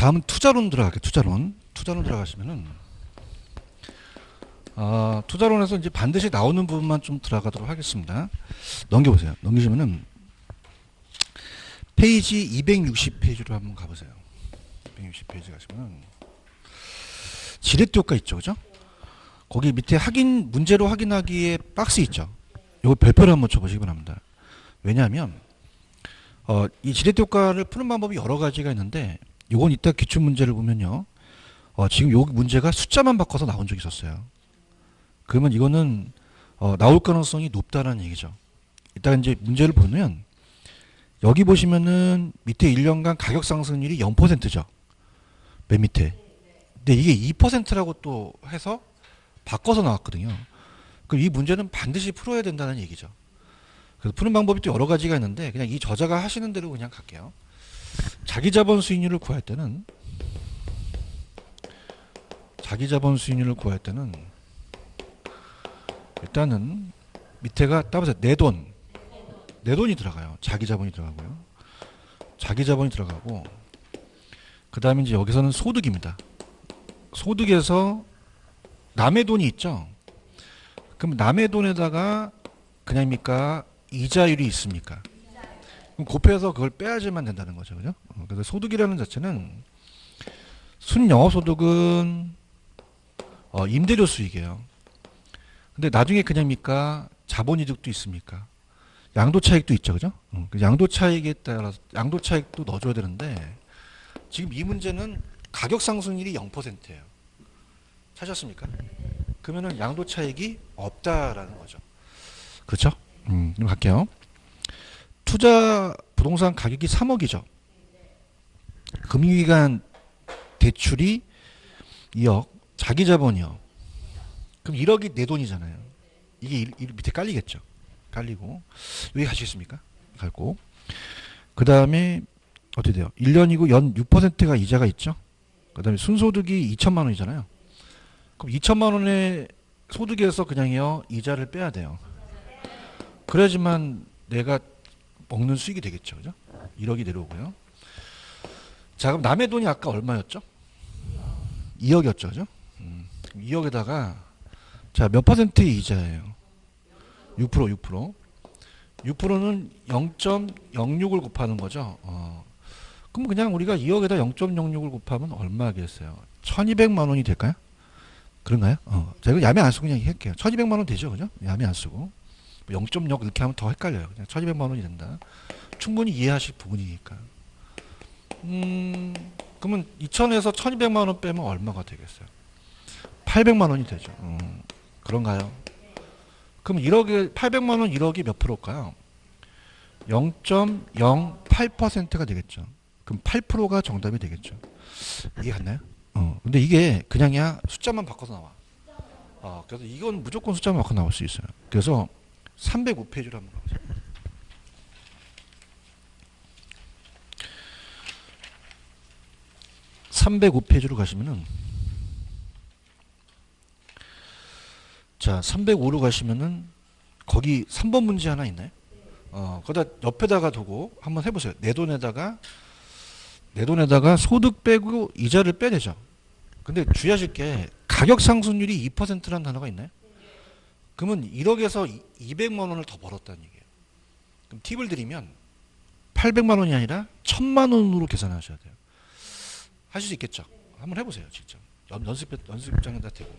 다음은 투자론 들어갈게요. 투자론 들어가시면은 투자론에서 이제 반드시 나오는 부분만 좀 들어가도록 하겠습니다. 넘겨보세요. 넘기시면은 페이지 260페이지로 한번 가보세요. 260페이지 가시면은 지렛대효과 있죠, 그죠? 거기 밑에 문제로 확인하기에 박스 있죠. 이거 별표를 한번 쳐보시기 바랍니다. 왜냐하면 이 지렛대효과를 푸는 방법이 여러 가지가 있는데 이건 이따 기출문제를 보면요. 지금 요 문제가 숫자만 바꿔서 나온 적이 있었어요. 그러면 이거는 나올 가능성이 높다는 얘기죠. 이따 이제 문제를 보면 여기 보시면은 밑에 1년간 가격 상승률이 0%죠. 맨 밑에. 근데 이게 2%라고 또 해서 바꿔서 나왔거든요. 그럼 이 문제는 반드시 풀어야 된다는 얘기죠. 그래서 푸는 방법이 또 여러 가지가 있는데 그냥 이 저자가 하시는 대로 그냥 갈게요. 자기 자본 수익률을 구할 때는 일단은 밑에가 따보세요. 내 돈이 들어가요. 자기 자본이 들어가고요. 자기 자본이 들어가고 그 다음에 이제 여기서는 소득입니다. 소득에서 남의 돈이 있죠. 그럼 남의 돈에다가 그냥입니까? 이자율이 있습니까? 그럼 곱해서 그걸 빼야지만 된다는 거죠. 그죠? 그래서 소득이라는 자체는 순영업소득은 임대료 수익이에요. 근데 나중에 그냥입니까? 자본이득도 있습니까? 양도차익도 있죠. 그죠? 양도차익에 따라서 양도차익도 넣어줘야 되는데 지금 이 문제는 가격 상승률이 0%예요. 찾았습니까? 그러면은 양도차익이 없다라는 거죠. 그렇죠? 그럼 갈게요. 투자 부동산 가격이 3억이죠. 금융기관 대출이 2억, 자기 자본이요. 그럼 1억이 내 돈이잖아요. 이게 밑에 깔리겠죠. 깔리고 여기 가시겠습니까? 갈고 그 다음에 어떻게 돼요? 1년이고 연 6%가 이자가 있죠. 그 다음에 순소득이 2천만 원이잖아요. 그럼 2천만 원의 소득에서 그냥요 이자를 빼야 돼요. 그래야지만 내가 먹는 수익이 되겠죠. 그죠? 1억이 내려오고요. 자, 그럼 남의 돈이 아까 얼마였죠? 2억이었죠. 그죠? 2억에다가 자, 몇 퍼센트의 이자예요? 6%. 6%는 0.06을 곱하는 거죠. 그럼 그냥 우리가 2억에다 0.06을 곱하면 얼마겠어요? 1200만 원이 될까요? 그런가요? 제가 야매 안 쓰고 그냥 할게요. 1200만 원 되죠. 그죠? 야매 안 쓰고. 0.6 이렇게 하면 더 헷갈려요. 그냥 1200만 원이 된다. 충분히 이해하실 부분이니까. 그러면 2000에서 1200만 원 빼면 얼마가 되겠어요? 800만 원이 되죠. 그런가요? 그럼 1억에 800만 원 1억이 몇 프로일까요? 0.08%가 되겠죠. 그럼 8%가 정답이 되겠죠. 이해 갔나요? 근데 이게 그냥이야 숫자만 바꿔서 나와. 그래서 이건 무조건 숫자만 바꿔 나올 수 있어요. 그래서 305페이지로 한번 가보세요. 305페이지로 가시면은 자 305로 가시면은 거기 3번 문제 하나 있나요? 거기다 옆에다가 두고 한번 해보세요. 내 돈에다가 소득 빼고 이자를 빼내죠. 근데 주의하실 게 가격 상승률이 2%라는 단어가 있나요? 그러면 1억에서 200만 원을 더 벌었다는 얘기예요. 그럼 팁을 드리면 800만 원이 아니라 1000만 원으로 계산하셔야 돼요. 하실 수 있겠죠? 한번 해보세요. 직접. 연습장에다 대고.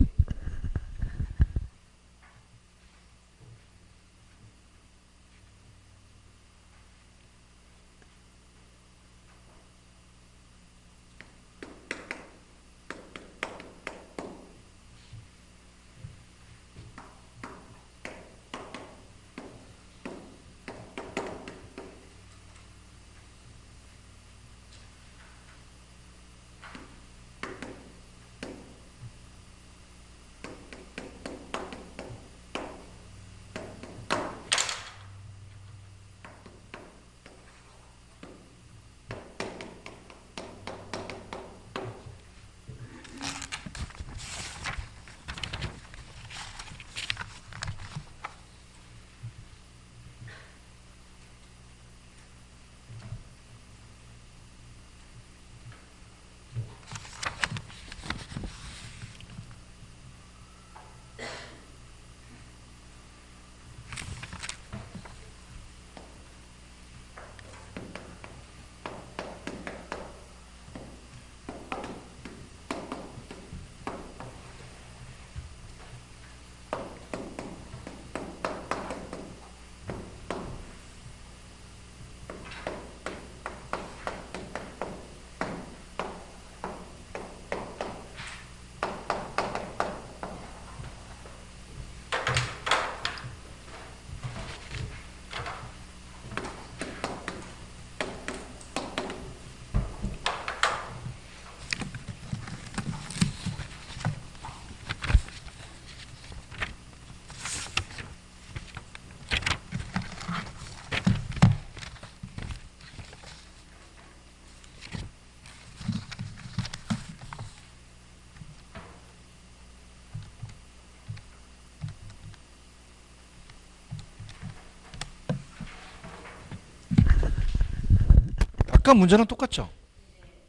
아까 문제랑 똑같죠?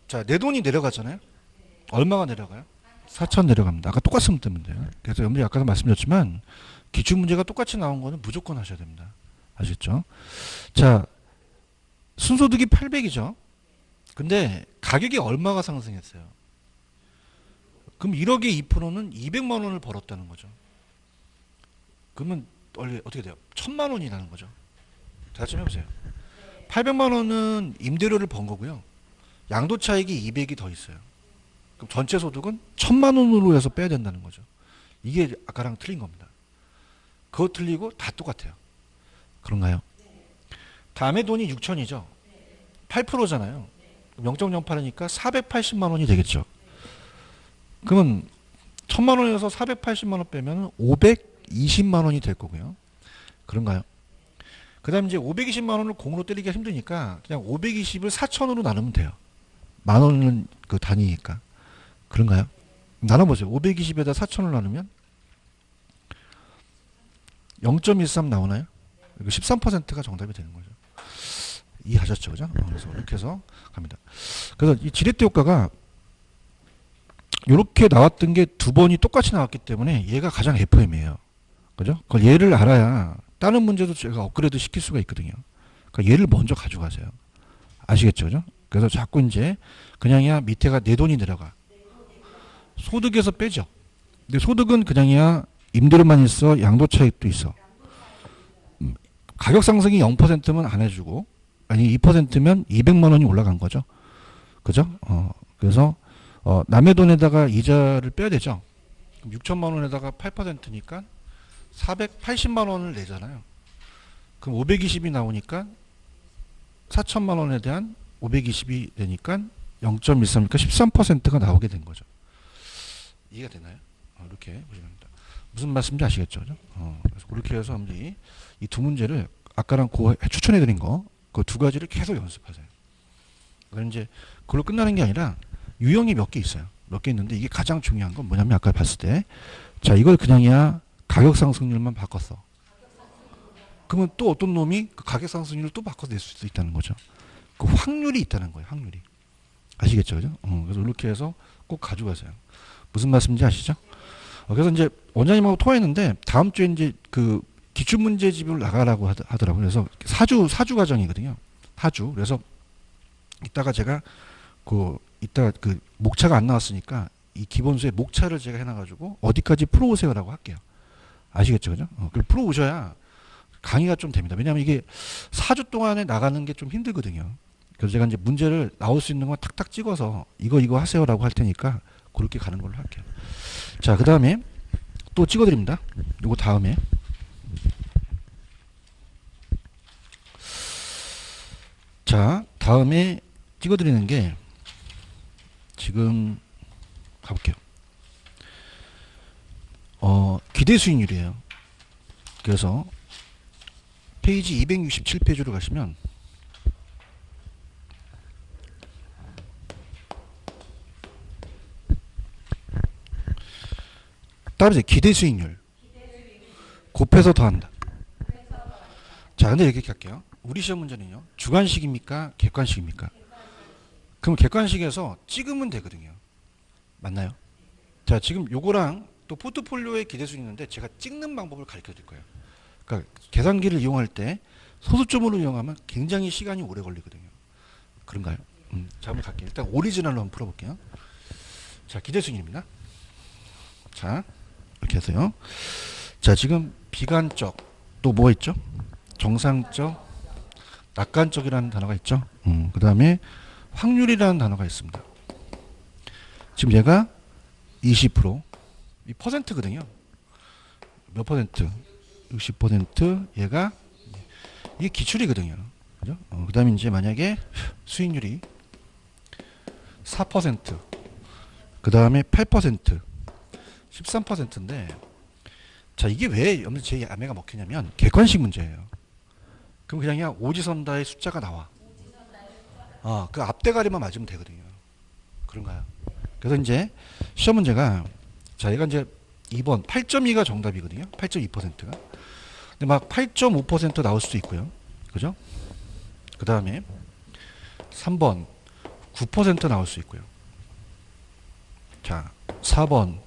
자, 내 돈이 내려가잖아요. 얼마가 내려가요? 4천 내려갑니다. 아까 똑같으면 되는데요. 그래서 여러분이 아까도 말씀드렸지만 기출 문제가 똑같이 나온 거는 무조건 하셔야 됩니다. 아시겠죠? 자, 순소득이 800이죠. 근데 가격이 얼마가 상승했어요? 그럼 1억에 2%는 200만 원을 벌었다는 거죠. 그러면 원래 어떻게 돼요? 1000만 원이라는 거죠. 다시 좀 해보세요. 800만 원은 임대료를 번 거고요. 양도 차익이 200이 더 있어요. 그럼 전체 소득은 1000만 원으로 해서 빼야 된다는 거죠. 이게 아까랑 틀린 겁니다. 그거 틀리고 다 똑같아요. 그런가요? 다음에 돈이 6천이죠. 8%잖아요. 0.08이니까 480만 원이 되겠죠. 그러면 1000만 원에서 480만 원 빼면 520만 원이 될 거고요. 그런가요? 그 다음 이제 520만 원을 공으로 때리기가 힘드니까 그냥 520을 4천으로 나누면 돼요. 만 원은 그 단위니까. 그런가요? 나눠보세요. 520에다 4천을 나누면 0.13 나오나요? 13%가 정답이 되는 거죠. 이해하셨죠? 그죠? 그래서 이렇게 해서 갑니다. 그래서 이 지렛대 효과가 이렇게 나왔던 게 두 번이 똑같이 나왔기 때문에 얘가 가장 FM이에요. 그죠? 그걸 얘를 알아야 다른 문제도 제가 업그레이드 시킬 수가 있거든요. 그러니까 얘를 먼저 가져가세요. 아시겠죠? 그죠? 그래서 자꾸 이제 그냥이야 밑에가 내 돈이 내려가. 소득에서 빼죠. 근데 소득은 그냥이야 임대료만 있어, 양도 차익도 있어. 가격 상승이 0%면 안 해주고, 아니 2%면 200만 원이 올라간 거죠. 그죠? 그래서 남의 돈에다가 이자를 빼야 되죠. 6천만 원에다가 8%니까 480만 원을 내잖아요. 그럼 520이 나오니까 4천만 원에 대한 520이 되니까 0.13이니까 13%가 나오게 된 거죠. 이해가 되나요? 이렇게 보시면 됩니다. 무슨 말씀인지 아시겠죠? 그래서 그렇게 해서 이 두 문제를 아까랑 추천해드린 거, 그 두 가지를 계속 연습하세요. 그럼 이제 그걸로 끝나는 게 아니라 유형이 몇 개 있어요. 몇 개 있는데 이게 가장 중요한 건 뭐냐면 아까 봤을 때, 자 이걸 그냥이야 가격 상승률만 바꿨어. 그러면 또 어떤 놈이 그 가격 상승률을 또 바꿔낼 수도 있다는 거죠. 그 확률이 있다는 거예요. 확률이. 아시겠죠? 그죠? 그래서 이렇게 해서 꼭 가져가세요. 무슨 말씀인지 아시죠? 그래서 이제 원장님하고 통화했는데 다음 주에 이제 그 기출문제집을 나가라고 하더라고요. 그래서 사주 과정이거든요. 사주. 그래서 이따가 제가 이따 그 목차가 안 나왔으니까 이 기본수의 목차를 제가 해놔가지고 어디까지 풀어오세요라고 할게요. 아시겠죠? 그죠? 그럼 풀어오셔야 강의가 좀 됩니다. 왜냐하면 이게 4주 동안에 나가는 게 좀 힘들거든요. 그래서 제가 이제 문제를 나올 수 있는 거 탁탁 찍어서 이거 하세요라고 할 테니까 그렇게 가는 걸로 할게요. 자, 그 다음에 또 찍어드립니다. 요거 다음에. 자, 다음에 찍어드리는 게 지금 가볼게요. 기대 수익률이에요. 그래서 페이지 267페이지로 가시면 따라서 기대 수익률 곱해서 더한다. 자, 근데 이렇게 할게요. 우리 시험 문제는요. 주관식입니까? 객관식입니까? 그럼 객관식에서 찍으면 되거든요. 맞나요? 자, 지금 요거랑 또 포트폴리오의 기대 수익률 있는데 제가 찍는 방법을 가르쳐 드릴 거예요. 그러니까 계산기를 이용할 때 소수점으로 이용하면 굉장히 시간이 오래 걸리거든요. 그런가요? 자, 한번 갈게요. 일단 오리지널로 한번 풀어볼게요. 자, 기대 수익률입니다. 자, 이렇게 해서요. 자, 지금 비관적 또 뭐 있죠? 정상적, 낙관적이라는 단어가 있죠. 그 다음에 확률이라는 단어가 있습니다. 지금 얘가 20%, 이 퍼센트거든요. 몇 퍼센트? 60%. 얘가 이게 기출이거든요. 그죠? 그 다음에 이제 만약에 수익률이 4%, 그 다음에 8%, 13%인데, 자, 이게 왜 제 야매가 먹히냐면 객관식 문제예요. 그럼 그냥 오지선다의 숫자가 나와. 그 앞대가리만 맞으면 되거든요. 그런가요? 그래서 이제 시험 문제가, 자, 얘가 이제 2번 8.2가 정답이거든요. 8.2%가. 근데 막 8.5% 나올 수도 있고요. 그죠? 그 다음에 3번 9% 나올 수 있고요. 자, 4번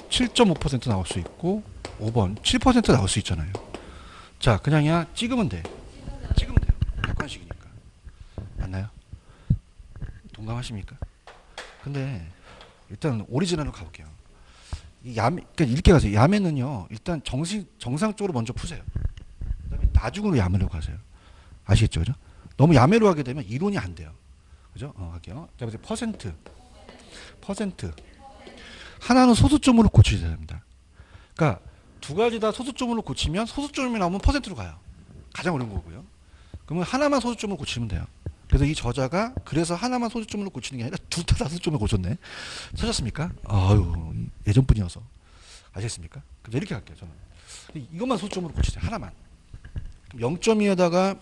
7.5% 나올 수 있고 5번 7% 나올 수 있잖아요. 자, 그냥이야 찍으면 돼. 찍으면 돼요. 객관식이니까. 맞나요? 동감하십니까? 근데 일단 오리지널로 가볼게요. 이 야매, 그러니까 이렇게 가세요. 야매는요, 일단 정상적으로 먼저 푸세요. 그다음에 나중으로 야매로 가세요. 아시겠죠, 그죠? 너무 야매로 하게 되면 이론이 안 돼요. 그죠? 할게요. 자, 그래서 퍼센트. 하나는 소수점으로 고쳐야 됩니다. 그러니까 두 가지 다 소수점으로 고치면 소수점이 나오면 퍼센트로 가요. 가장 어려운 거고요. 그러면 하나만 소수점으로 고치면 돼요. 그래서 이 저자가 그래서 하나만 소수점으로 고치는 게 아니라 둘 다 소수점으로 고쳤네. 찾았습니까? 아유, 예전 분이어서. 아시겠습니까? 그럼 이렇게 할게요, 저는. 이것만 소수점으로 고치세요. 하나만. 그럼 0.2에다가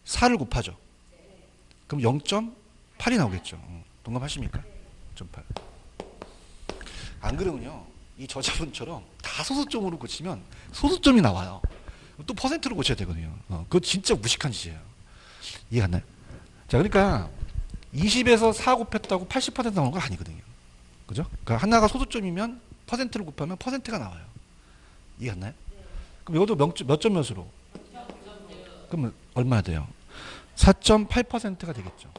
4를 곱하죠. 그럼 0.8이 나오겠죠. 동감하십니까? 0.8. 안 그러면요, 이 저자분처럼 다 소수점으로 고치면 소수점이 나와요. 또 퍼센트로 고쳐야 되거든요. 그거 진짜 무식한 짓이에요. 이해 갔나요? 자, 그러니까 20에서 4 곱했다고 80% 나오는 건 아니거든요. 그죠? 그러니까 하나가 소수점이면 퍼센트를 곱하면 퍼센트가 나와요. 이해 갔나요? 그럼 이것도 몇 점 몇으로? 그러면 얼마나 돼요? 4.8%가 되겠죠.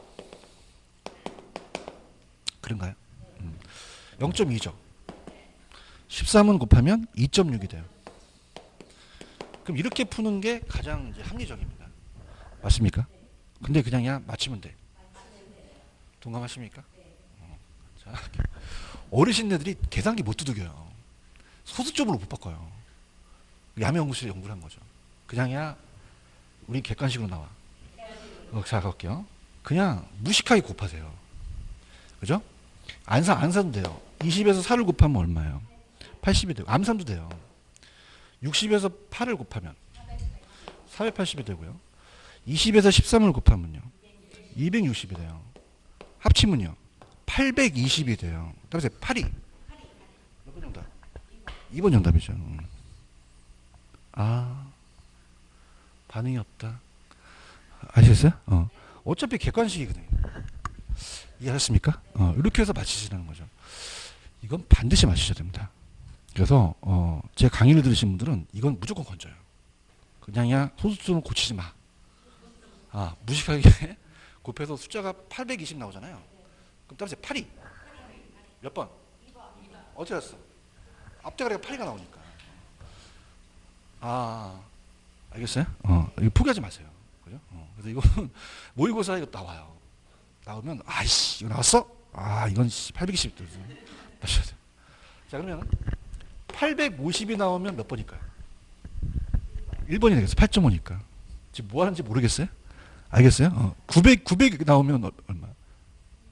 그런가요? 0.2죠. 13은 곱하면 2.6이 돼요. 그럼 이렇게 푸는 게 가장 이제 합리적입니다. 맞습니까? 근데 그냥야 맞히면 돼. 동감하십니까? 자, 어르신네들이 계산기 못 두들겨요. 소수점으로 못 바꿔요. 야매연구실에 연구를 한 거죠. 그냥야 우리 객관식으로 나와. 자, 갈게요. 그냥 무식하게 곱하세요. 그죠? 안 사도 돼요. 20에서 4를 곱하면 얼마예요? 80이 되고, 암산도 돼요. 60에서 8을 곱하면 480이 되고요. 20에서 13을 곱하면요 260이 돼요. 합치면요 820이 돼요. 따라서 8이 몇 번 정답? 2번 정답이죠. 아, 반응이 없다. 아시겠어요? 어차피 객관식이거든요. 이해하셨습니까? 이렇게 해서 맞히시라는 거죠. 이건 반드시 맞히셔야 됩니다. 그래서 제 강의를 들으신 분들은 이건 무조건 건져요. 그냥야 소수점을 고치지 마. 무식하게 곱해서 숫자가 820 나오잖아요. 그럼 따라서 8이 몇 번? 어떻게 알았어? 앞대가리가 8이가 나오니까. 알겠어요? 이거 포기하지 마세요. 그죠? 그래서 이거는 모의고사 이거 나와요. 나오면 아이씨 이거 나왔어? 이건 820 맞춰야 돼. 자, 그러면 850이 나오면 몇 번일까요? 1번이 되겠어. 8.5니까. 지금 뭐 하는지 모르겠어요? 알겠어요? 900 나오면 얼마?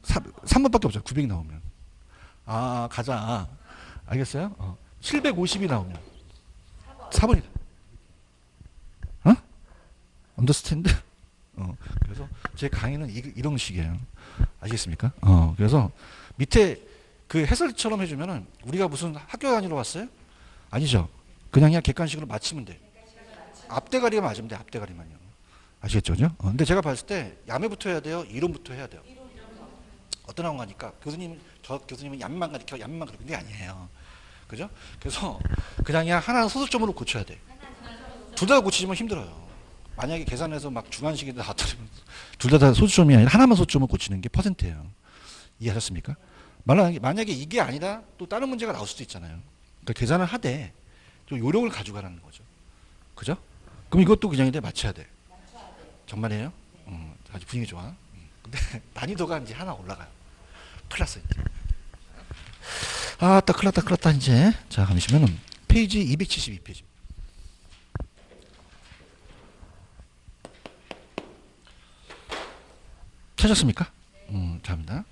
3번밖에 없잖아. 900 나오면. 가자. 알겠어요? 750이 나오면 4번이다. 언더스탠드? 그래서 제 강의는 이런 식이에요. 아시겠습니까? 그래서 밑에 그 해설처럼 해주면은 우리가 무슨 학교 다니러 왔어요? 아니죠. 그냥 객관식으로 맞히면 돼. 앞대가리가 맞으면 돼. 앞대가리만요. 아시겠죠? 그죠? 근데 제가 봤을 때 야매부터 해야 돼요? 이론부터 해야 돼요? 어떤 학원가니까 저 교수님은 얌만 가르쳐 얌만 가르쳐. 근데 아니에요. 그죠? 그래서 그냥 하나 소수점으로 고쳐야 돼. 둘 다 고치지면 힘들어요. 만약에 계산해서 막 주관식이 나왔다면 둘 다 소수점이 아니라 하나만 소수점을 고치는 게 퍼센트예요. 이해하셨습니까? 만약에 이게 아니라 또 다른 문제가 나올 수도 있잖아요. 그러니까 계산을 하되 좀 요령을 가져가라는 거죠. 그죠? 그럼 이것도 그냥인데 맞춰야 돼. 정말이에요? 아주 분위기 좋아. 근데 난이도가 이제 하나 올라가요. 큰일 났어 이제. 큰일 났다 이제. 자, 가시면은 페이지 272페이지. 찾았습니까? 감사합니다.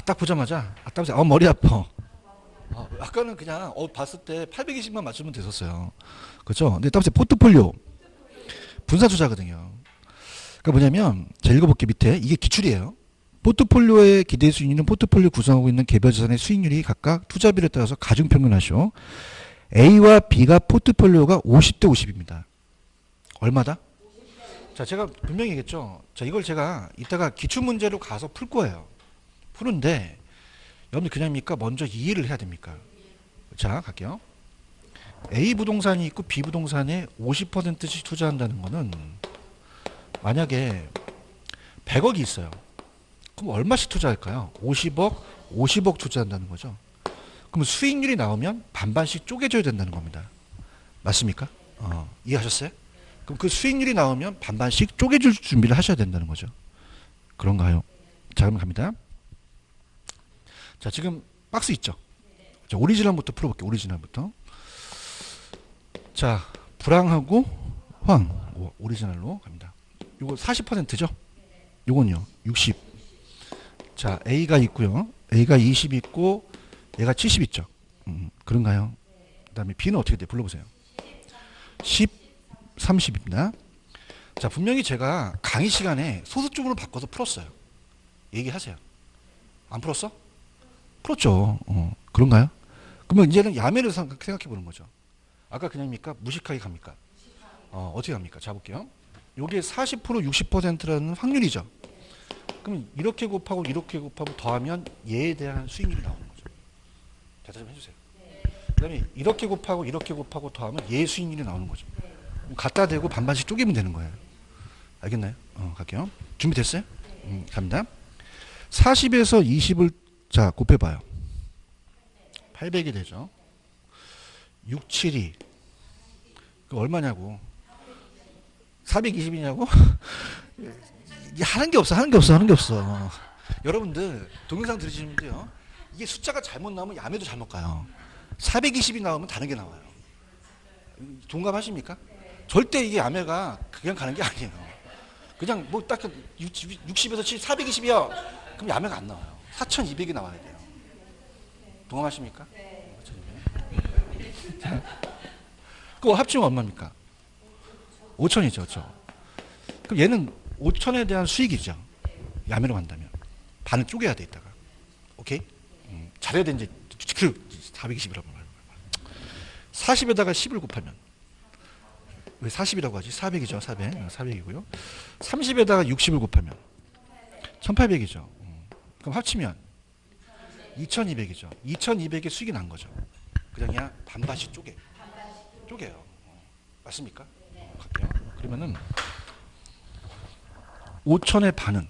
딱 보자마자 머리 아파. 아까는 그냥 봤을 때 820만 맞추면 됐었어요. 그렇죠? 근데 딱 보세요. 포트폴리오 분산 투자거든요. 그러니까 뭐냐면 제가 읽어볼게요. 밑에 이게 기출이에요. 포트폴리오의 기대 수익률은 포트폴리오 구성하고 있는 개별 자산의 수익률이 각각 투자비를 따라서 가중평균하시오. A와 B가 포트폴리오가 50대 50입니다. 얼마다? 자, 제가 분명히 얘기했죠. 자, 이걸 제가 이따가 기출문제로 가서 풀 거예요. 푸는데 여러분들 그냥입니까? 먼저 이해를 해야 됩니까? 자, 갈게요. A 부동산이 있고 B 부동산에 50%씩 투자한다는 거는 만약에 100억이 있어요. 그럼 얼마씩 투자할까요? 50억, 50억 투자한다는 거죠. 그럼 수익률이 나오면 반반씩 쪼개줘야 된다는 겁니다. 맞습니까? 이해하셨어요? 그럼 그 수익률이 나오면 반반씩 쪼개줄 준비를 하셔야 된다는 거죠. 그런가요? 자, 그럼 갑니다. 자, 지금 박스 있죠? 자, 오리지널부터 풀어볼게요. 오리지널부터. 자, 불황하고 황. 오리지널로 갑니다. 요거 40%죠? 요건요. 60. 자, A가 있고요. A가 20 있고 얘가 70 있죠? 그런가요? 그 다음에 B는 어떻게 돼요? 불러보세요. 10, 30입니다. 자, 분명히 제가 강의 시간에 소수 쪽으로 바꿔서 풀었어요. 얘기하세요. 안 풀었어? 풀었죠. 그런가요? 그러면 이제는 야매를 생각해 보는 거죠. 아까 그냥입니까? 무식하게 갑니까? 어떻게 갑니까? 자, 볼게요. 요게 40%, 60%라는 확률이죠. 그럼 이렇게 곱하고 이렇게 곱하고 더하면 얘에 대한 수익률이 나오는 거죠. 대답 좀 해주세요. 그 다음에 이렇게 곱하고 더하면 얘의 수익률이 나오는 거죠. 갖다 대고 반반씩 쪼개면 되는 거예요. 알겠나요? 갈게요. 준비됐어요? 갑니다. 40에서 20을 자 곱해봐요. 800이 되죠. 6, 7이 그 얼마냐고? 420이냐고? 하는 게 없어. 여러분들 동영상 들으시는 분들요. 이게 숫자가 잘못 나오면 야매도 잘못 가요. 420이 나오면 다른 게 나와요. 동감하십니까? 절대 이게 야매가 그냥 가는 게 아니에요. 그냥 뭐 딱 60에서 420이요. 그럼 야매가 안 나와요. 4200이 나와야 돼요. 동감하십니까? 그거 합치면 얼마입니까? 5천이죠. 그렇죠? 그럼 얘는 5천에 대한 수익이죠. 야매로 간다면. 반을 쪼개야 돼, 이따가. 오케이? 잘해야 돼, 이제. 420이라고 말해요. 40에다가 10을 곱하면. 왜 40이라고 하지? 400이죠. 400이고요. 30에다가 60을 곱하면 1800이죠. 그럼 합치면 2200이죠. 2200의 수익이 난 거죠. 그냥 반반씩 쪼개요. 맞습니까? 갈게요. 그러면은 5천의 반은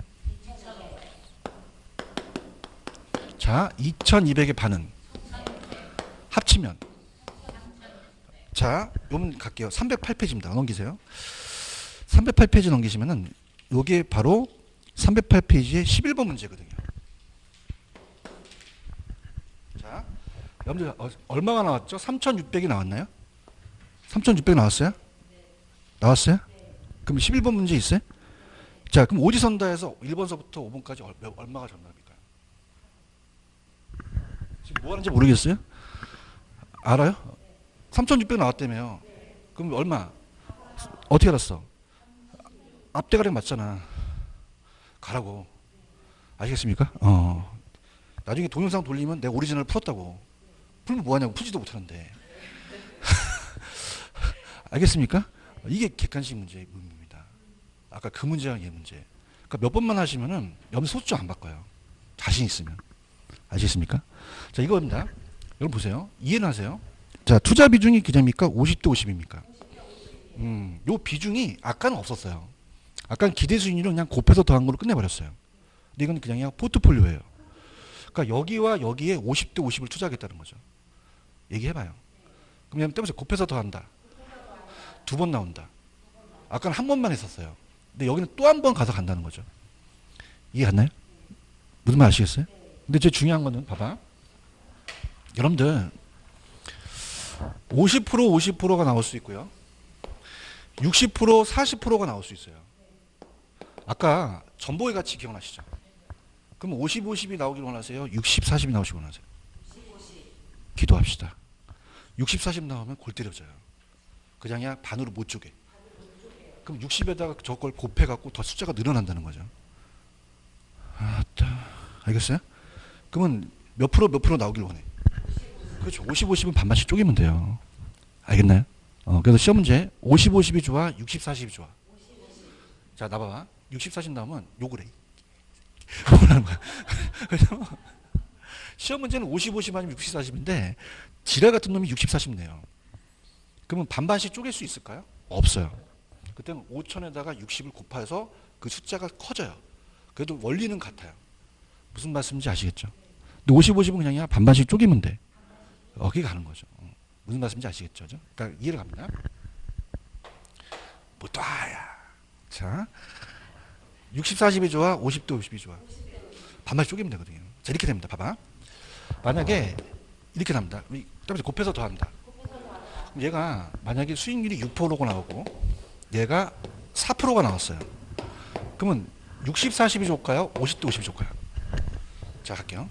자 2200의 반은 합치면 자 요번 갈게요. 308페이지입니다. 넘기세요. 308페이지 넘기시면은 요게 바로 308페이지의 11번 문제거든요. 자 여러분들 얼마가 나왔죠? 3600이 나왔나요? 3600 나왔어요? 나왔어요? 그럼 11번 문제 있어요? 자, 그럼 오지선다에서 1번서부터 5번까지 얼마가 정답일까요? 지금 뭐 하는지 모르겠어요? 알아요? 3600 나왔다며요. 그럼 얼마? 어떻게 알았어? 앞대가리 맞잖아. 가라고. 아시겠습니까? 나중에 동영상 돌리면 내가 오리지널 풀었다고. 풀면 뭐하냐고. 풀지도 못하는데. 알겠습니까? 이게 객관식 문제의 의미입니다. 아까 그 문제랑 얘 문제. 그러니까 몇 번만 하시면은 염소수 안 바꿔요. 자신 있으면. 아시겠습니까? 자, 이거입니다. 여러분 보세요. 이해는 하세요. 자, 투자 비중이 그냥입니까? 50대 50입니까? 요 비중이 아까는 없었어요. 아까는 기대 수익률을 그냥 곱해서 더한 걸로 끝내버렸어요. 근데 이건 그냥 포트폴리오예요. 그러니까 여기와 여기에 50대 50을 투자하겠다는 거죠. 얘기해봐요. 그럼 때문에 곱해서 더한다. 2번 나온다. 아까는 한 번만 했었어요. 근데 여기는 또 한 번 가서 간다는 거죠. 이해 갔나요? 무슨 말 아시겠어요? 근데 제일 중요한 거는 봐봐. 여러분들 50% 50%가 나올 수 있고요. 60% 40%가 나올 수 있어요. 아까 전보의 가치 기억나시죠? 그럼 50 50이 나오길 원하세요? 60 40이 나오시길 원하세요? 기도합시다. 60 40 나오면 골 때려져요. 그냥 반으로 못 쪼개. 그럼 60에다가 저걸 곱해갖고 더 숫자가 늘어난다는 거죠. 알겠어요? 그러면 몇 프로 나오길 원해? 그렇죠. 50, 50은 반반씩 쪼개면 돼요. 알겠나요? 그래서 시험 문제 50, 50이 좋아? 60, 40이 좋아? 자, 나봐봐. 60, 40 나오면 욕을 해. 뭐라는 거야. 그래서 시험 문제는 50, 50 아니면 60, 40인데 지랄 같은 놈이 60, 40 내요. 그러면 반반씩 쪼갤 수 있을까요? 없어요. 그때는 5천에다가 60을 곱해서 그 숫자가 커져요. 그래도 원리는 같아요. 무슨 말씀인지 아시겠죠? 근데 50, 50은 그냥 반반씩 쪼개면 돼. 그게 가는 거죠. 무슨 말씀인지 아시겠죠? 그러니까 이해를 갑니다. 뭐또야. 자, 60, 40이 좋아? 50대 50이 좋아? 반반씩 쪼개면 되거든요. 자, 이렇게 됩니다. 봐봐. 만약에 이렇게 납니다. 곱해서 더한다. 그럼 얘가 만약에 수익률이 6%가 나오고 얘가 4%가 나왔어요. 그러면 60, 40이 좋을까요? 50대 50이 좋을까요? 자, 갈게요.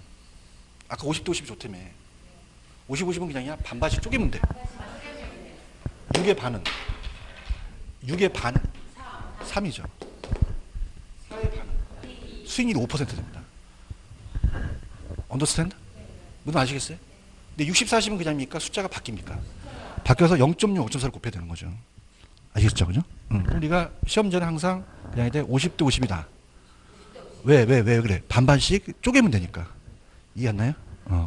아까 50대 50이 좋다며. 50, 50은 그냥 반반씩 쪼개면 돼. 6의 반은? 6의 반은? 3이죠. 4의 반은? 수익률이 5% 됩니다. 언더스탠드? 무슨 아시겠어요? 근데 60, 40은 그냥입니까? 숫자가 바뀝니까? 바뀌어서 0.6, 5.4를 곱해야 되는 거죠. 아시겠죠? 그죠? 우리가 시험 전에 항상 그냥 이제 50대 50이다. 왜 그래? 반반씩 쪼개면 되니까. 이해했나요?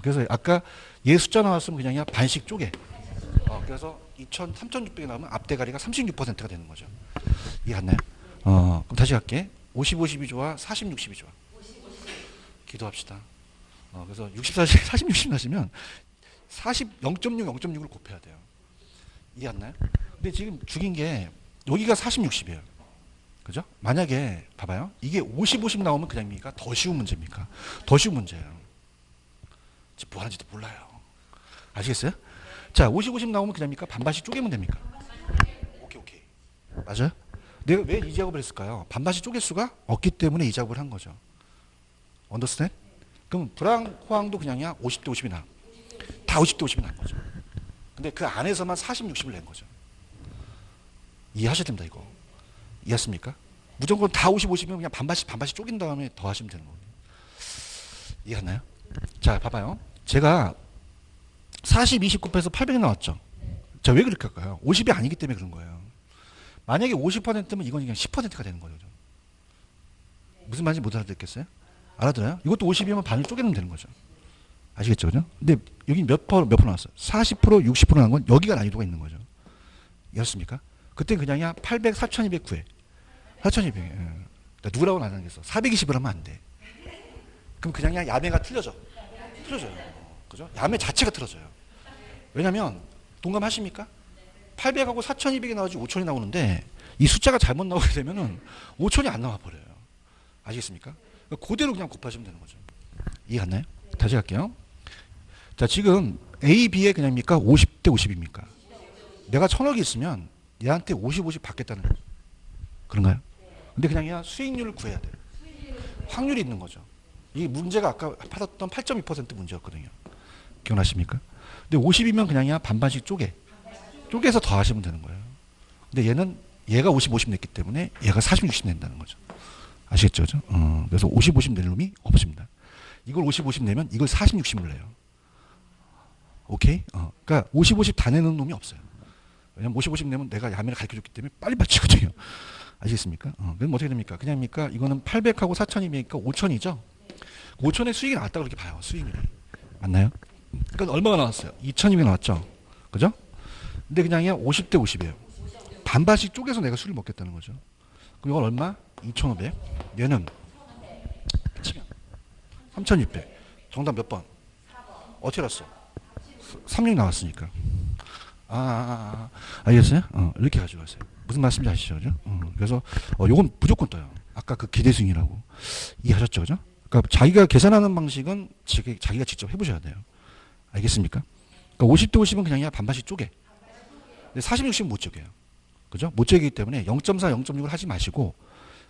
그래서 아까 얘 숫자 나왔으면 그냥 반씩 쪼개. 그래서 3,600이 나오면 앞대가리가 36%가 되는 거죠. 이해했나요? 그럼 다시 할게. 50, 50이 좋아? 40, 60이 좋아? 기도합시다. 그래서 60, 40, 40, 60 나시면 0.6, 0.6을 곱해야 돼요. 이해했나요? 근데 지금 죽인 게 여기가 40, 60이에요. 그죠? 만약에 봐봐요. 이게 50, 50 나오면 그냥입니까? 더 쉬운 문제입니까? 더 쉬운 문제예요. 지금 뭐 하는지도 몰라요. 아시겠어요? 자, 50, 50 나오면 그냥입니까? 반반씩 쪼개면 됩니까? 오케이. 맞아요? 내가 왜 이 작업을 했을까요? 반반씩 쪼갤 수가 없기 때문에 이 작업을 한 거죠. 언더스탠드? 그럼 브랑 호황도 그냥이야 50대 50이 나. 다 50대 50이 난 거죠. 근데 그 안에서만 40, 60을 낸 거죠. 이해하셔야 됩니다, 이거. 이해했습니까? 무조건 다 50, 50이면 그냥 반반씩 쪼갠 다음에 더 하시면 되는 거예요. 이해했나요? 자, 봐봐요. 제가 40, 20 곱해서 800이 나왔죠. 자, 왜 그렇게 할까요? 50이 아니기 때문에 그런 거예요. 만약에 50%면 이건 그냥 10%가 되는 거죠. 무슨 말인지 못 알아듣겠어요? 알아들어요? 이것도 50이면 반을 쪼개면 되는 거죠. 아시겠죠? 그죠? 근데 여기 몇 프로 나왔어요? 40%, 60% 나온 건 여기가 난이도가 있는 거죠. 이해했습니까? 그때 그냥이야 800, 4200 구해. 4200. 예. 누구라고 나누겠어? 420을 하면 안 돼. 그럼 그냥이야 야매가 틀려져요. 그죠? 야매 자체가 틀어져요. 왜냐면 동감하십니까? 800하고 4200이 나오지 5000이 나오는데 이 숫자가 잘못 나오게 되면은 5000이 안 나와 버려요. 아시겠습니까? 그대로 그냥 곱하시면 되는 거죠. 이해갔나요? 다시 할게요. 자, 지금 A, B에 그냥입니까? 50대 50입니까? 내가 1000억이 있으면 얘한테 50, 50 받겠다는 거죠. 그런가요? 근데 그냥 수익률을 구해야 돼요. 확률이 있는 거죠. 이 문제가 아까 받았던 8.2% 문제였거든요. 기억나십니까? 근데 50이면 그냥 반반씩 쪼개서 더 하시면 되는 거예요. 근데 얘가 50, 50 냈기 때문에 얘가 40, 60 낸다는 거죠. 아시겠죠? 그죠? 그래서 50, 50 낼 놈이 없습니다. 이걸 50, 50 내면 이걸 40, 60을 내요. 오케이? 그러니까 50, 50 다 내는 놈이 없어요. 왜냐면 50, 50 내면 내가 야매를 가르쳐줬기 때문에 빨리 맞추거든요. 아시겠습니까? 그럼 어떻게 됩니까? 그냥입니까? 이거는 800하고 4,200이니까 5,000이죠? 5,000의 수익이 나왔다 그렇게 봐요. 수익률이. 맞나요? 그러니까 얼마가 나왔어요? 2,200 나왔죠? 그죠? 근데 그냥이야 50대 50이에요. 반반씩 쪼개서 내가 술을 먹겠다는 거죠. 그럼 이건 얼마? 2,500. 얘는 치면 3,600. 정답 몇 번? 어떻게 알았어? 36 나왔으니까. 알겠어요? 이렇게 가져가세요. 무슨 말씀인지 아시죠? 그죠? 그래서, 요건 무조건 떠요. 아까 그 기대수익이라고. 이해하셨죠? 그죠? 그러니까 자기가 계산하는 방식은 자기가 직접 해보셔야 돼요. 알겠습니까? 그러니까 50대 50은 그냥 반반씩 쪼개. 근데 40, 60은 못 쪼개요. 그죠? 못 쪼개기 때문에 0.4, 0.6을 하지 마시고,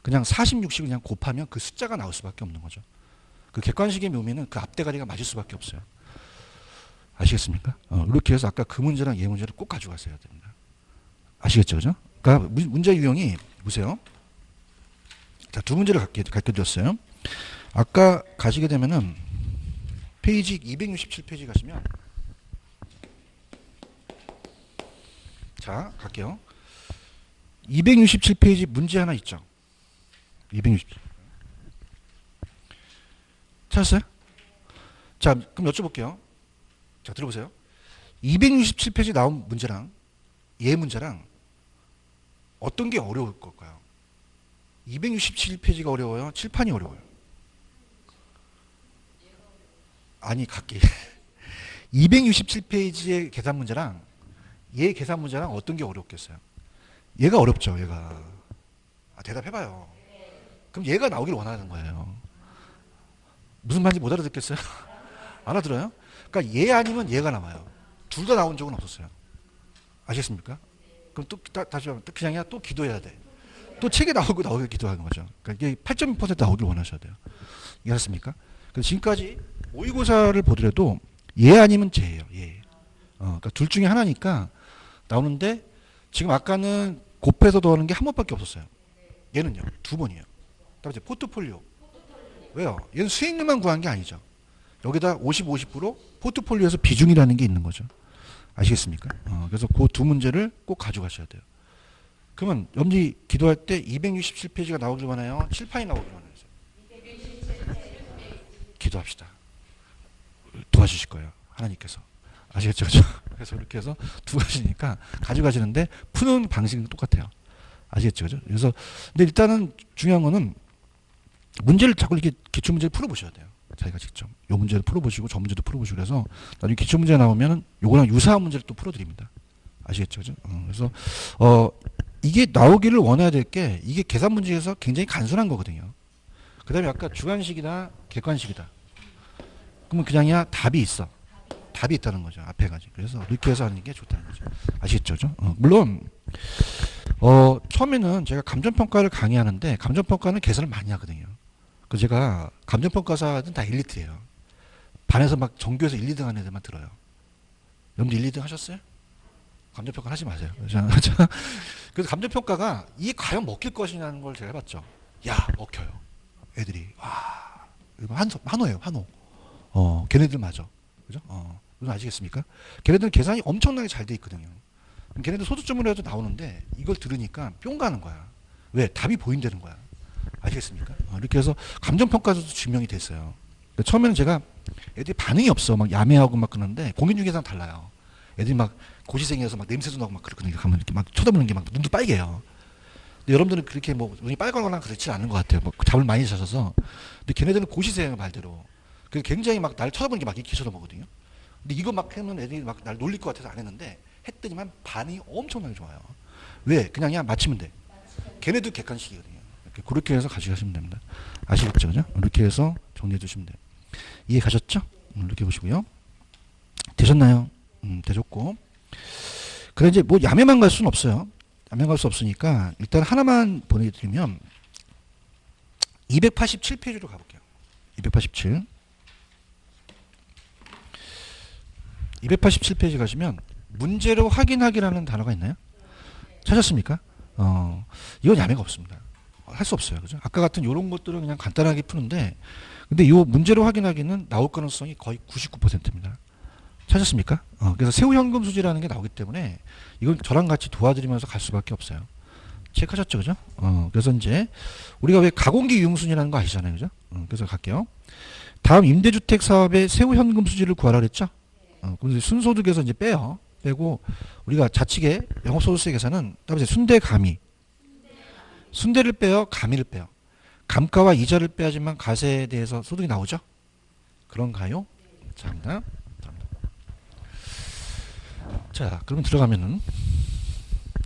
그냥 40, 60을 그냥 곱하면 그 숫자가 나올 수밖에 없는 거죠. 그 객관식의 묘미는 그 앞대가리가 맞을 수밖에 없어요. 아시겠습니까? 이렇게 해서 아까 그 문제랑 얘 문제를 꼭 가져가셔야 됩니다. 아시겠죠? 그죠? 그러니까 문제 유형이 보세요. 자, 두 문제를 가르쳐드렸어요. 아까 가시게 되면은 페이지 267페이지 가시면 자, 갈게요. 267페이지 문제 하나 있죠. 260. 찾았어요? 자, 그럼 여쭤볼게요. 자, 들어보세요. 267페이지 나온 문제랑 얘 문제랑 어떤 게 어려울 걸까요? 267페이지가 어려워요? 칠판이 어려워요? 아니, 각기. 267페이지의 계산 문제랑 얘 계산 문제랑 어떤 게 어렵겠어요? 얘가 어렵죠, 얘가. 아, 대답해봐요. 그럼 얘가 나오길 원하는 거예요. 무슨 말인지 못 알아듣겠어요? 알아들어요? 그러니까 얘 아니면 얘가 나와요. 둘 다 나온 적은 없었어요. 아시겠습니까? 그럼 또 다시 한번 또 그냥이야 또 기도해야 돼. 또 책에 나오길 기도하는 거죠. 그러니까 이게 8.2% 나오길 원하셔야 돼요. 이해하셨습니까? 그래서 지금까지 모의고사를 보더라도 얘 아니면 쟤예요. 얘. 그러니까 둘 중에 하나니까 나오는데 지금 아까는 곱해서 더하는 게 한 번밖에 없었어요. 얘는요 두 번이에요. 그다음에 포트폴리오. 왜요? 얘는 수익률만 구한 게 아니죠. 여기다 50% 포트폴리오에서 비중이라는 게 있는 거죠. 아시겠습니까? 그래서 그 두 문제를 꼭 가져가셔야 돼요. 그러면 여러분들이 기도할 때 267페이지가 나오길 원해요? 칠판이 나오길 원해요? 기도합시다. 도와주실 거예요. 하나님께서. 아시겠죠? 그죠? 그래서 이렇게 해서 두 가지니까 가져가시는데 푸는 방식은 똑같아요. 아시겠죠? 그죠? 그래서 근데 일단은 중요한 거는 문제를 자꾸 이렇게 기출문제를 풀어보셔야 돼요. 자기가 직접. 요 문제를 풀어보시고 저 문제도 풀어보시고 그래서 나중에 기출문제 나오면은 요거랑 유사한 문제를 또 풀어드립니다. 아시겠죠? 그죠? 그래서 이게 나오기를 원해야 될 게 이게 계산 문제에서 굉장히 간소한 거거든요. 그 다음에 아까 주관식이다 객관식이다. 그러면 그냥이야 답이 있어. 답이 있다는 거죠. 앞에 가지. 그래서 이렇게 해서 하는 게 좋다는 거죠. 아시겠죠? 그죠? 물론 처음에는 제가 감정평가를 강의하는데 감정평가는 계산을 많이 하거든요. 그 제가 감정평가사는 다 엘리트예요. 반에서 막 전교에서 1, 2등 하는 애들만 들어요. 여러분들 1, 2등 하셨어요? 감정평가 하지 마세요. 그래서 감정평가가 이게 과연 먹힐 것이냐는 걸 제가 해봤죠. 야, 먹혀요. 애들이. 와, 한호예요, 한호. 걔네들 맞아. 그죠? 무슨 아시겠습니까? 걔네들은 계산이 엄청나게 잘 돼 있거든요. 걔네들 소득점으로 해도 나오는데 이걸 들으니까 뿅 가는 거야. 왜? 답이 보인다는 거야. 아시겠습니까? 이렇게 해서 감정평가도 증명이 됐어요. 그러니까 처음에는 제가 애들이 반응이 없어. 막 야매하고 막 그러는데 공인중개사랑 달라요. 애들이 막 고시생이어서 막 냄새도 나고 막 그렇거든요. 가면 이렇게 막 쳐다보는 게 막 눈도 빨개요. 근데 여러분들은 그렇게 뭐 눈이 빨갛거나 그렇지 않은 것 같아요. 뭐 잠을 많이 자셔서. 근데 걔네들은 고시생 말대로. 그래서 굉장히 막 날 쳐다보는 게 막 이렇게 쳐다보거든요. 근데 이거 막 하면 애들이 막 날 놀릴 것 같아서 안 했는데 했더니만 반응이 엄청나게 좋아요. 왜? 그냥 맞히면 돼. 걔네도 객관식이거든요. 이렇게 그렇게 해서 가져가시면 됩니다. 아시겠죠? 그죠? 이렇게 해서 정리해 주시면 돼요. 이해 가셨죠? 이렇게 보시고요. 되셨나요? 되셨고. 그래 이제 뭐 야매만 갈 수는 없어요. 야매 갈 수 없으니까 일단 하나만 보내드리면 287페이지로 가볼게요. 287. 287페이지 가시면 문제로 확인하기라는 단어가 있나요? 찾았습니까? 이건 야매가 없습니다. 할 수 없어요. 그죠? 아까 같은 이런 것들은 그냥 간단하게 푸는데, 근데 이 문제로 확인하기는 나올 가능성이 거의 99%입니다. 찾았습니까? 그래서 세후현금 수지라는 게 나오기 때문에 이건 저랑 같이 도와드리면서 갈 수밖에 없어요. 체크하셨죠? 그죠? 그래서 이제 우리가 왜 가공기 유용순이라는 거 아시잖아요. 그죠? 그래서 갈게요. 다음 임대주택 사업의 세후현금 수지를 구하라 그랬죠? 그래서 순소득에서 이제 빼요. 빼고 우리가 자칙의 영업소득세 계산은 따로 순대가미. 순대를 빼요, 가미를 빼요. 감가와 이자를 빼야지만 가세에 대해서 소득이 나오죠? 그런가요? 자, 자, 그러면 들어가면은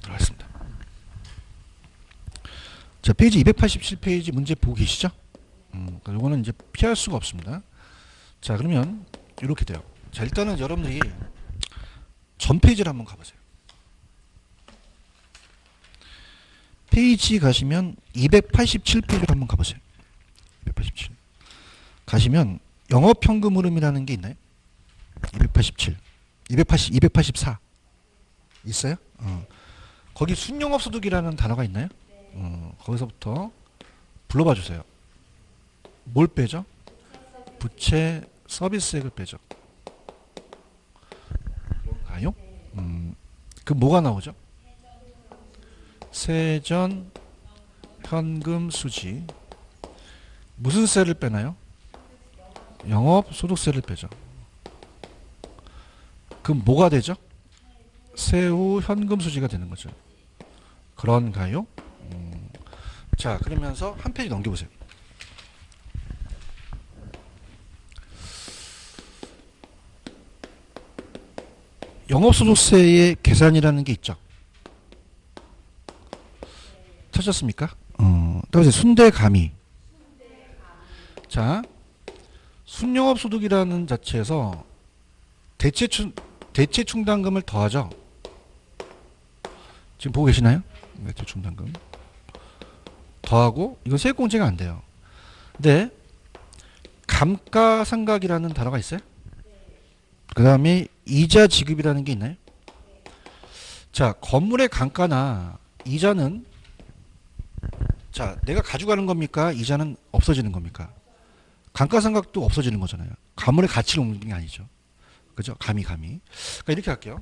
들어가겠습니다. 자, 페이지 287페이지 문제 보고 계시죠? 요거는 이제 피할 수가 없습니다. 자, 그러면 이렇게 돼요. 자, 일단은 여러분들이 전 페이지를 한번 가보세요. 페이지 가시면 287페이지로 한번 가보세요. 287. 가시면 영업현금 흐름이라는 게 있나요? 287. 284. 있어요? 거기 순영업소득이라는 단어가 있나요? 거기서부터 불러봐 주세요. 뭘 빼죠? 부채 서비스액을 빼죠. 그런가요? 그 뭐가 나오죠? 세전 현금 수지. 무슨 세를 빼나요? 영업소득세를 빼죠. 그럼 뭐가 되죠? 세후 현금 수지가 되는 거죠. 그런가요? 자, 그러면서 한 페이지 넘겨보세요. 영업소득세의 계산이라는 게 있죠. 찾았습니까? 따라서 순대감이. 자, 순영업소득이라는 자체에서 대체충당금을 더하죠. 지금 보고 계시나요? 대체충당금 더하고 이건 세액공제가 안 돼요. 근데 감가상각이라는 단어가 있어요. 그 다음에 이자 지급이라는 게 있나요? 자, 건물의 감가나 이자는 자, 내가 가져가는 겁니까? 이자는 없어지는 겁니까? 감가상각도 없어지는 거잖아요. 가물의 가치를 옮기는 게 아니죠. 그죠? 그러니까 이렇게 할게요.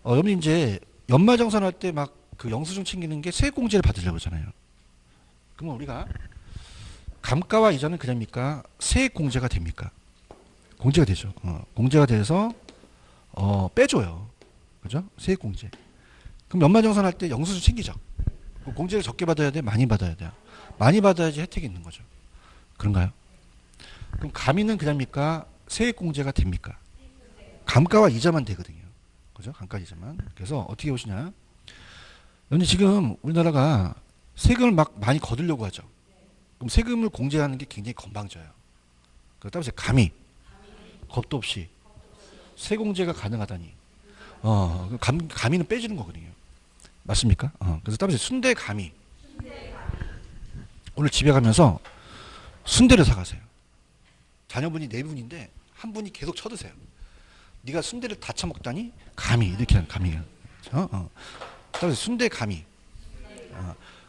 여러분 이제 연말정산할 때 막 그 영수증 챙기는 게 세액공제를 받으려고 하잖아요. 그러면 우리가 감가와 이자는 그냥입니까? 세액공제가 됩니까? 공제가 되죠. 공제가 돼서 빼줘요. 그죠? 세액공제. 그럼 연말정산할 때 영수증 챙기죠. 공제를 적게 받아야 돼? 많이 받아야 돼요? 많이 받아야지 혜택이 있는 거죠. 그런가요? 그럼 가미는 그냥입니까? 세액공제가 됩니까? 감가와 이자만 되거든요. 그죠? 감가 이자만. 그래서 어떻게 보시냐? 근데 지금 우리나라가 세금을 막 많이 거두려고 하죠. 그럼 세금을 공제하는 게 굉장히 건방져요. 따라서 감히 겁도 없이 세공제가 가능하다니. 감히는 빼지는 거거든요. 맞습니까? 그래서 따라서 순대 감히. 오늘 집에 가면서 순대를 사가세요. 자녀분이 4분인데 한 분이 계속 쳐드세요. 네가 순대를 다 처먹다니 감히 이렇게 하는 감히가. 따라서 순대 감히.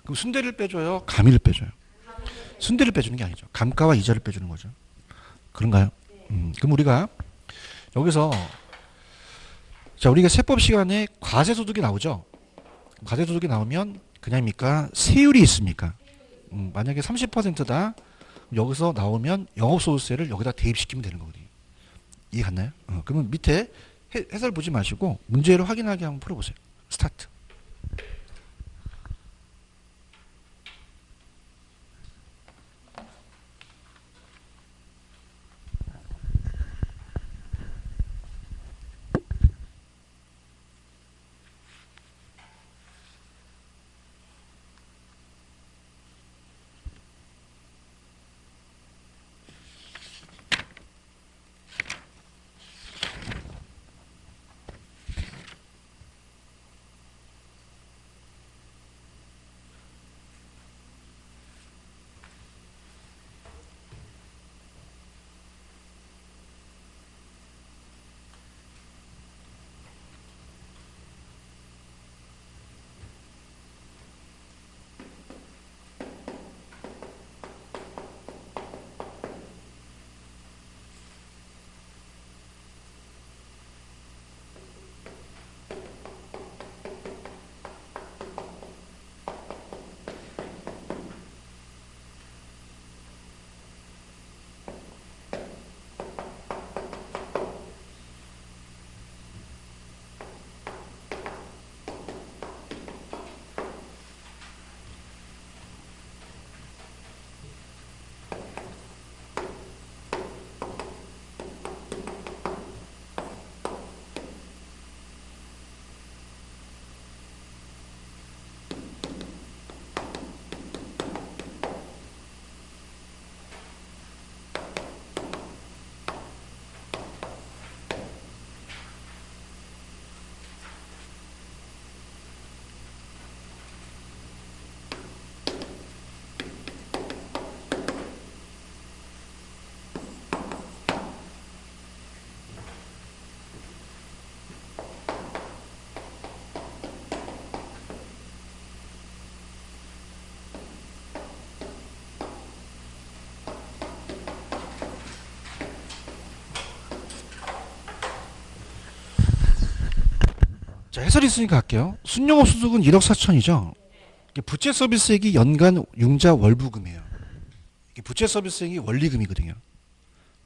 그럼 순대를 빼줘요? 감히를 빼줘요? 순대를 빼주는 게 아니죠. 감가와 이자를 빼주는 거죠. 그런가요? 그럼 우리가 여기서 자, 우리가 세법 시간에 과세소득이 나오죠. 과세소득이 나오면 그냥입니까? 세율이 있습니까? 만약에 30%다. 여기서 나오면 영업소득세를 여기다 대입시키면 되는 거거든요. 이해 갔나요? 그러면 밑에 해설 보지 마시고 문제를 확인하게 한번 풀어보세요. 스타트. 자, 해설이 있으니까 할게요. 순영업소득은 1억 4천이죠. 부채 서비스액이 연간 융자 월부금이에요. 이게 부채 서비스액이 원리금이거든요.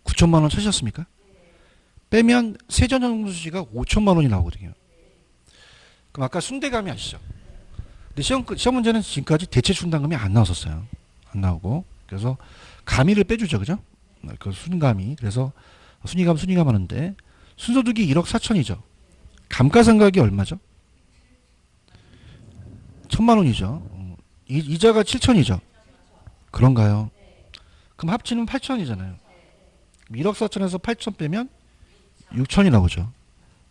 9천만 원 찾으셨습니까? 빼면 세전형수지가 5천만 원이 나오거든요. 그럼 아까 순대감이 아시죠? 근데 시험 문제는 지금까지 대체 순당금이 안 나왔었어요. 안 나오고. 그래서 가미를 빼주죠. 그죠? 그 순감이. 그래서 순위감 하는데 순소득이 1억 4천이죠. 감가상각이 얼마죠? 1천만 원이죠. 이자가 7천이죠. 그런가요? 그럼 합치면 8천이잖아요. 1억 4천에서 8천 빼면 6천이 나오죠.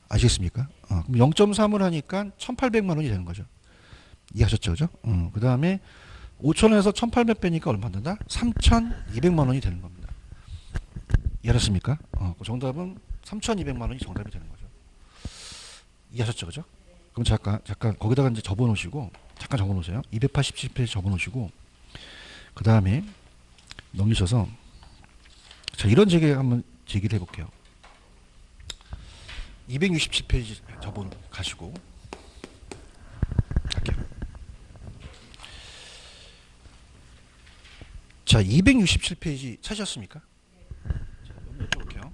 아시겠습니까? 그럼 0.3을 하니까 1,800만 원이 되는 거죠. 이해하셨죠? 그죠? 그 다음에 5천에서 1,800 빼니까 얼마 된다? 3,200만 원이 되는 겁니다. 이해하셨습니까? 그 정답은 3,200만 원이 정답이 되는 거죠. 이해하셨죠? 그죠? 그럼 잠깐 거기다가 이제 접어 놓으시고, 잠깐 적어 놓으세요. 287페이지 접어 놓으시고, 그 다음에 넘기셔서, 자, 이런 한번 제기를 해볼게요. 267페이지 접어 가시고, 할게요. 자, 267페이지 찾으셨습니까? 자, 여쭤볼게요.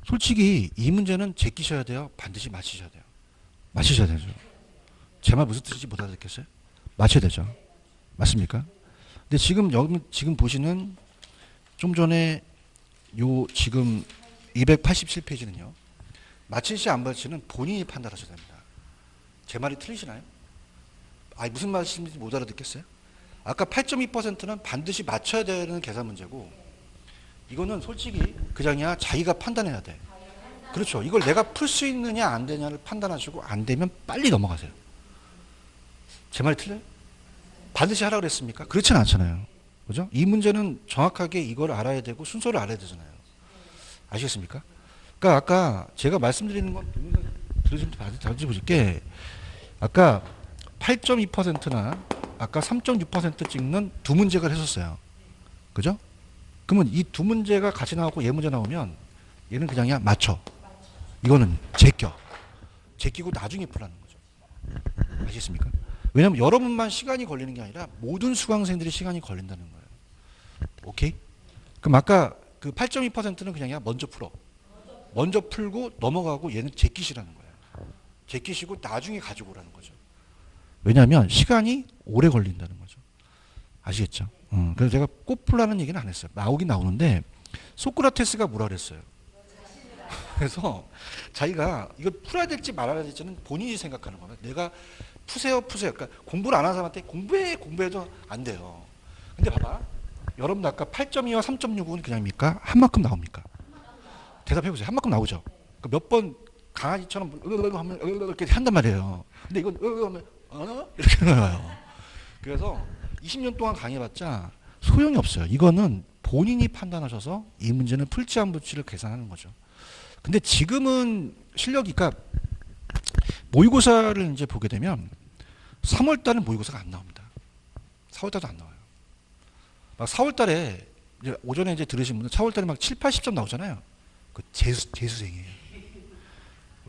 솔직히 이 문제는 제끼셔야 돼요? 반드시 맞히셔야 돼요? 맞히셔야 되죠. 제 말 무슨 뜻인지 못 알아듣겠어요? 맞춰야 되죠. 맞습니까? 근데 지금 보시는 좀 전에 요 지금 287페이지는요. 맞힐지 안 맞힐지는 본인이 판단하셔야 됩니다. 제 말이 틀리시나요? 아니 무슨 말씀인지 못 알아듣겠어요? 아까 8.2%는 반드시 맞춰야 되는 계산 문제고 이거는 솔직히 그냥이야 자기가 판단해야 돼. 그렇죠. 이걸 내가 풀 수 있느냐 안 되냐를 판단하시고 안 되면 빨리 넘어가세요. 제 말이 틀려요? 반드시 하라고 그랬습니까? 그렇지는 않잖아요. 그죠? 이 문제는 정확하게 이걸 알아야 되고 순서를 알아야 되잖아요. 아시겠습니까? 그러니까 아까 제가 말씀드리는 건 들으시면 보실게 아까 8.2%나 아까 3.6% 찍는 두 문제가 했었어요. 그죠? 그러면 이 두 문제가 같이 나오고 얘 문제 나오면 얘는 그냥이야 맞춰. 이거는 제끼고 나중에 풀라는 거죠. 아시겠습니까? 왜냐하면 여러분만 시간이 걸리는 게 아니라 모든 수강생들이 시간이 걸린다는 거예요. 오케이? 그럼 아까 그 8.2%는 그냥이야 먼저 풀어. 먼저 풀고 넘어가고 얘는 제끼시라는 거예요. 제끼시고 나중에 가지고 오라는 거죠. 왜냐하면 시간이 오래 걸린다는 거죠. 아시겠죠? 그래서 제가 꼭 풀라는 얘기는 안 했어요. 나오긴 나오는데 소크라테스가 뭐라 그랬어요. 그래서 자기가 이걸 풀어야 될지 말아야 될지는 본인이 생각하는 거예요. 내가 푸세요. 그러니까 공부를 안 하는 사람한테 공부해도 안 돼요. 근데 봐봐. 여러분 아까 8.2와 3.6은 그냥입니까? 한 만큼 나옵니까? 대답해보세요. 한 만큼 나오죠. 몇 번 강아지처럼 하면 이렇게 한단 말이에요. 근데 이건 하면 이렇게 나와요. 그래서 20년 동안 강의해봤자 소용이 없어요. 이거는 본인이 판단하셔서 이 문제는 풀지 안 풀지를 계산하는 거죠. 근데 지금은 실력이, 그러니까 모의고사를 이제 보게 되면 3월 달은 모의고사가 안 나옵니다. 4월 달도 안 나와요. 막 4월 달에 이제 오전에 이제 들으신 분들 4월 달에 막 7, 80점 나오잖아요. 그 재수생이에요.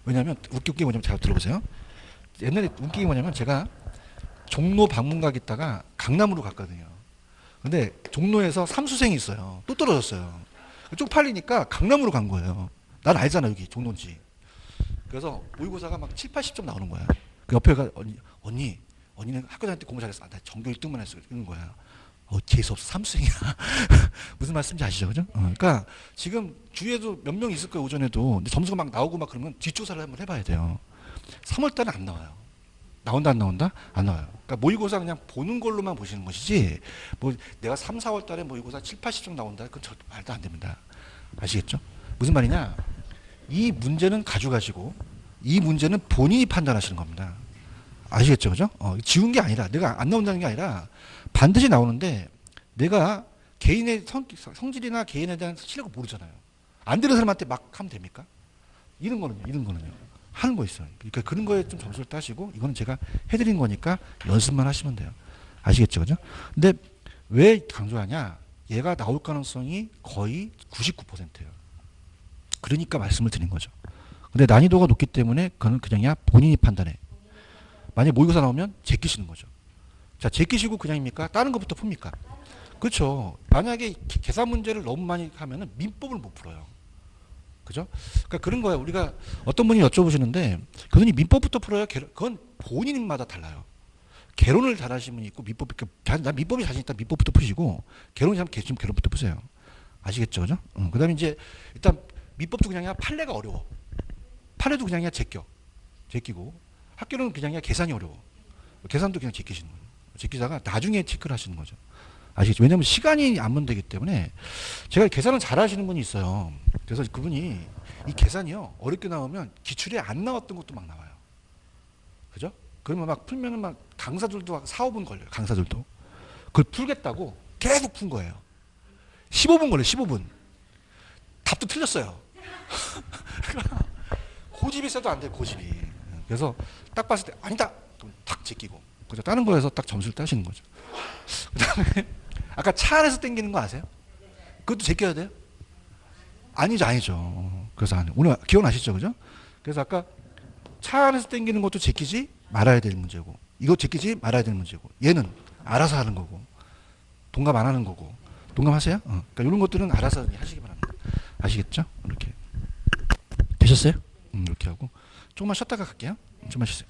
왜냐면 웃긴 게 뭐냐면 제가 들어보세요. 옛날에 웃긴 게 뭐냐면 제가 종로 방문각 있다가 강남으로 갔거든요. 근데 종로에서 삼수생이 있어요. 또 떨어졌어요. 쪽팔리니까 강남으로 간 거예요. 난 알잖아 여기 종로인지. 그래서 모의고사가 막 7, 80점 나오는 거야. 그 옆에가 언니는 학교 다닐 때 공부 잘했어. 나 전교 1등만 했어. 이런 거야. 재수없어. 삼수생이야. 무슨 말씀인지 아시죠? 그죠? 그러니까 지금 주위에도 몇 명 있을 거예요. 오전에도. 근데 점수가 막 나오고 막 그러면 뒷조사를 한번 해봐야 돼요. 3월 달은 안 나와요. 나온다 안 나온다? 안 나와요. 그러니까 모의고사 그냥 보는 걸로만 보시는 것이지 뭐 내가 3, 4월 달에 모의고사 7, 80점 나온다? 그건 절대 말도 안 됩니다. 아시겠죠? 무슨 말이냐? 이 문제는 가져가시고 이 문제는 본인이 판단하시는 겁니다. 아시겠죠? 그죠? 지운 게 아니라 내가 안 나온다는 게 아니라 반드시 나오는데 내가 개인의 성질이나 개인에 대한 실력을 모르잖아요. 안 되는 사람한테 막 하면 됩니까? 이런 거는요. 하는 거 있어요. 그러니까 그런 거에 좀 점수를 따시고 이거는 제가 해드린 거니까 연습만 하시면 돼요. 아시겠죠? 그죠? 근데 왜 강조하냐? 얘가 나올 가능성이 거의 99%예요. 그러니까 말씀을 드린 거죠. 근데 난이도가 높기 때문에 그건 그냥이야 본인이 판단해. 만약에 모의고사 나오면 제끼시는 거죠. 자, 제끼시고 그냥입니까? 다른 것부터 풉니까? 그렇죠. 만약에 계산 문제를 너무 많이 하면은 민법을 못 풀어요. 그죠? 그러니까 그런 거예요. 우리가 어떤 분이 여쭤보시는데 그분이 민법부터 풀어요? 그건 본인마다 달라요. 개론을 잘하시는 분이 있고 난 민법이 자신 있다 민법부터 푸시고 개론이 잘하면 개론부터 푸세요. 아시겠죠, 그죠? 그다음에 이제 일단 민법도 그냥이야 판례가 어려워. 판례도 그냥이야 제끼고 학교는 그냥이야 계산이 어려워. 계산도 그냥 제끼시는 거예요. 제끼다가 나중에 체크를 하시는 거죠. 아시겠죠? 왜냐하면 시간이 안 문되기 때문에 제가 계산을 잘 하시는 분이 있어요. 그래서 그분이 이 계산이요 어렵게 나오면 기출에 안 나왔던 것도 막 나와요. 그죠? 그러면 막 풀면은 막 강사들도 막 4, 5분 걸려요. 강사들도. 그걸 풀겠다고 계속 푼 거예요. 15분 걸려요. 15분. 답도 틀렸어요. 고집이 세도 안 돼요. 고집이. 그래서 딱 봤을 때 아니다. 탁 제끼고. 그죠? 다른 거에서 딱 점수를 따시는 거죠. 그다음에 아까 차 안에서 땡기는 거 아세요? 그것도 제껴야 돼요? 아니죠. 그래서 오늘 기억나시죠, 그죠? 그래서 아까 차 안에서 땡기는 것도 제끼지 말아야 될 문제고, 이거 제끼지 말아야 될 문제고, 얘는 알아서 하는 거고, 동감 안 하는 거고, 동감하세요? 그러니까 이런 것들은 알아서 하시기 바랍니다. 아시겠죠? 이렇게 되셨어요? 이렇게 하고 조금만 쉬었다가 갈게요. 좀만 쉬세요.